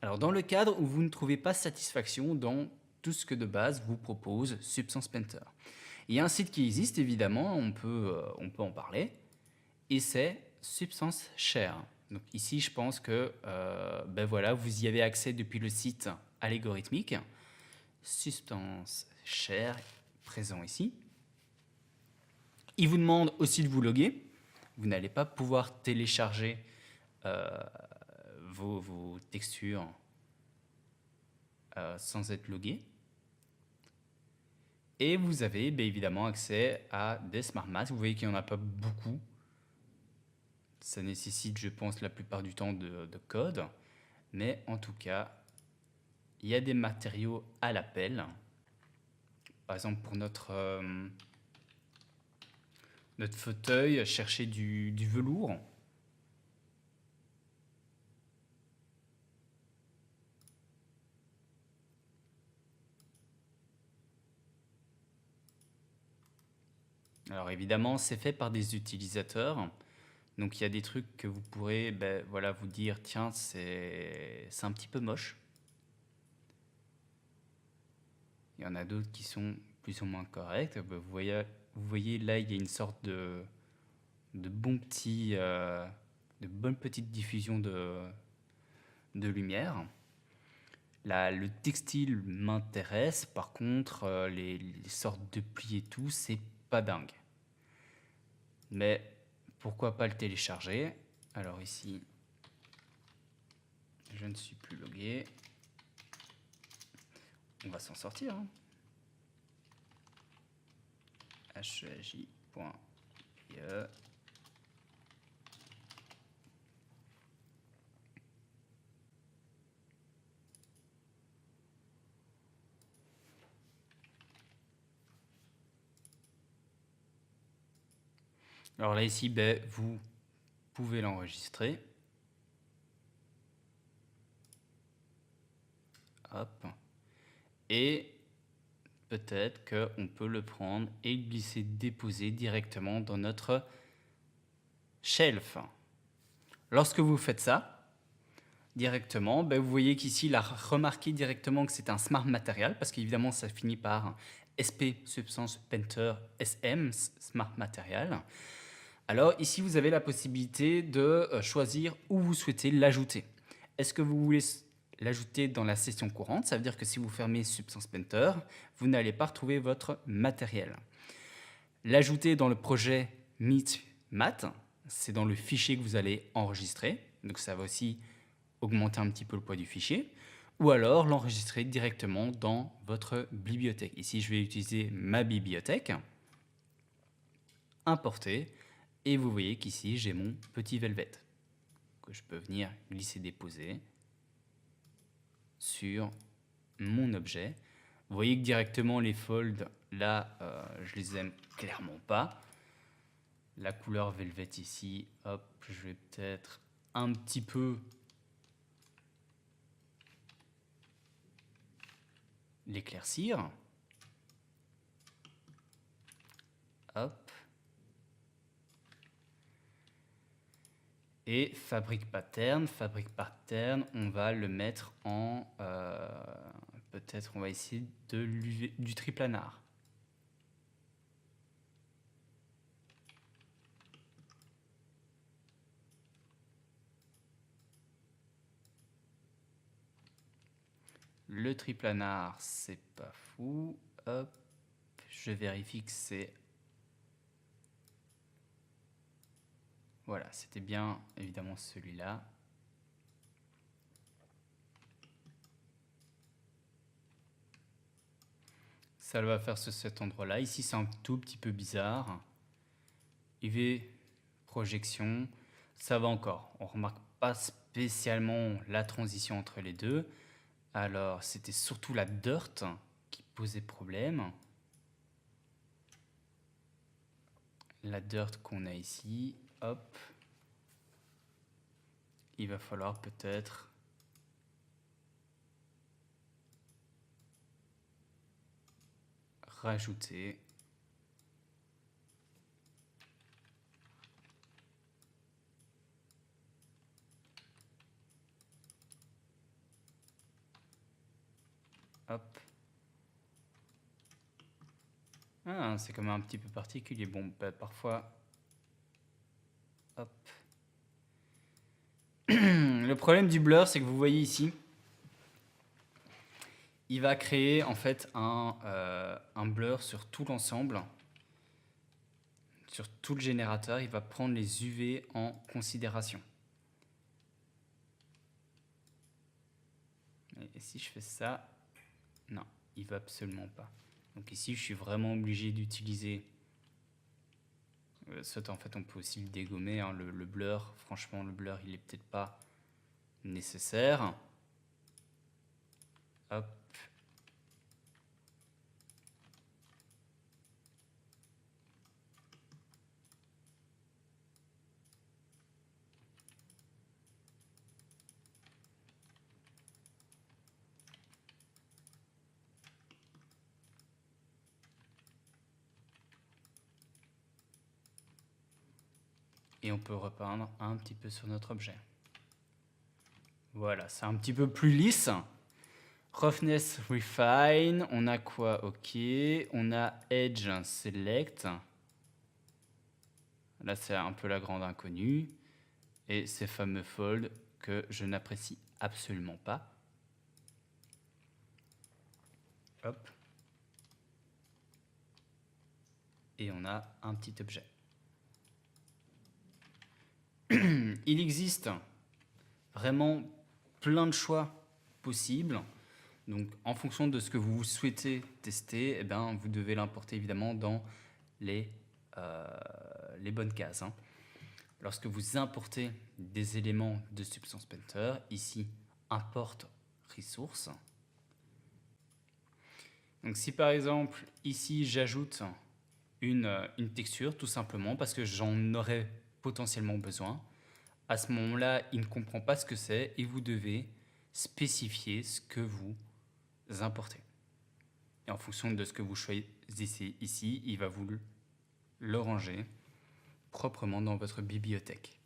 Alors, dans le cadre où vous ne trouvez pas satisfaction dans tout ce que de base vous propose Substance Painter. Il y a un site qui existe, évidemment, on peut en parler, et c'est Substance Share. Donc ici, je pense que ben voilà, vous y avez accès depuis le site algorithmique. Substance Share, présent ici. Il vous demande aussi de vous loguer. Vous n'allez pas pouvoir télécharger vos textures sans être logué. Et vous avez bien évidemment accès à des smart masks. Vous voyez qu'il n'y en a pas beaucoup. Ça nécessite, je pense, la plupart du temps de code. Mais en tout cas, il y a des matériaux à l'appel. Par exemple, pour notre fauteuil, chercher du velours. Alors évidemment, c'est fait par des utilisateurs. Donc il y a des trucs que vous pourrez voilà, vous dire, tiens, c'est un petit peu moche. Il y en a d'autres qui sont plus ou moins corrects. Vous voyez là, il y a une sorte de bonne petite diffusion de lumière. Là, le textile m'intéresse, par contre, les sortes de plis et tout, c'est pas dingue. Mais pourquoi pas le télécharger? Alors ici, je ne suis plus logué. On va s'en sortir. Hein. hej.ie. Alors là, ici, vous pouvez l'enregistrer. Hop. Et peut-être qu'on peut le prendre et le glisser, déposer directement dans notre shelf. Lorsque vous faites ça, directement, vous voyez qu'ici, il a remarqué directement que c'est un Smart Material, parce qu'évidemment, ça finit par SP Substance Painter SM, Smart Material. Alors ici, vous avez la possibilité de choisir où vous souhaitez l'ajouter. Est-ce que vous voulez l'ajouter dans la session courante? Ça veut dire que si vous fermez Substance Painter, vous n'allez pas retrouver votre matériel. L'ajouter dans le projet Meet Math, c'est dans le fichier que vous allez enregistrer. Donc ça va aussi augmenter un petit peu le poids du fichier. Ou alors l'enregistrer directement dans votre bibliothèque. Ici, je vais utiliser ma bibliothèque. Importer. Et vous voyez qu'ici, j'ai mon petit Velvet que je peux venir glisser-déposer sur mon objet. Vous voyez que directement, les folds, là, je les aime clairement pas. La couleur Velvet ici, hop, je vais peut-être un petit peu l'éclaircir. Hop. Et fabrique pattern, on va le mettre en... peut-être on va essayer du triplanar. Le triplanar, c'est pas fou. Hop, je vérifie que c'est... Voilà, c'était bien évidemment celui-là. Ça va faire cet endroit-là. Ici, c'est un tout petit peu bizarre. UV, projection, ça va encore. On remarque pas spécialement la transition entre les deux. Alors, c'était surtout la dirt qui posait problème. La dirt qu'on a ici, hop. Il va falloir peut-être rajouter Hop. Ah, c'est quand même un petit peu particulier. Bon, bah, parfois... Hop. Le problème du blur, c'est que vous voyez ici, il va créer en fait un blur sur tout l'ensemble, sur tout le générateur. Il va prendre les UV en considération. Et si je fais ça, non, il va absolument pas. Donc ici, je suis vraiment obligé d'utiliser... Ça, en fait, on peut aussi le dégommer, hein, le blur. Franchement, le blur, il est peut-être pas nécessaire. Hop. Et on peut repeindre un petit peu sur notre objet. Voilà, c'est un petit peu plus lisse. Roughness Refine, on a quoi? Ok, on a Edge Select. Là, c'est un peu la grande inconnue. Et ces fameux folds que je n'apprécie absolument pas. Hop. Et on a un petit objet. Il existe vraiment plein de choix possibles. Donc, en fonction de ce que vous souhaitez tester, eh bien, vous devez l'importer évidemment dans les bonnes cases, hein. Lorsque vous importez des éléments de Substance Painter, ici, import resource. Donc, si par exemple, ici, j'ajoute une texture, tout simplement parce que j'en aurais potentiellement besoin, à ce moment-là, il ne comprend pas ce que c'est et vous devez spécifier ce que vous importez. Et en fonction de ce que vous choisissez ici, il va vous le ranger proprement dans votre bibliothèque.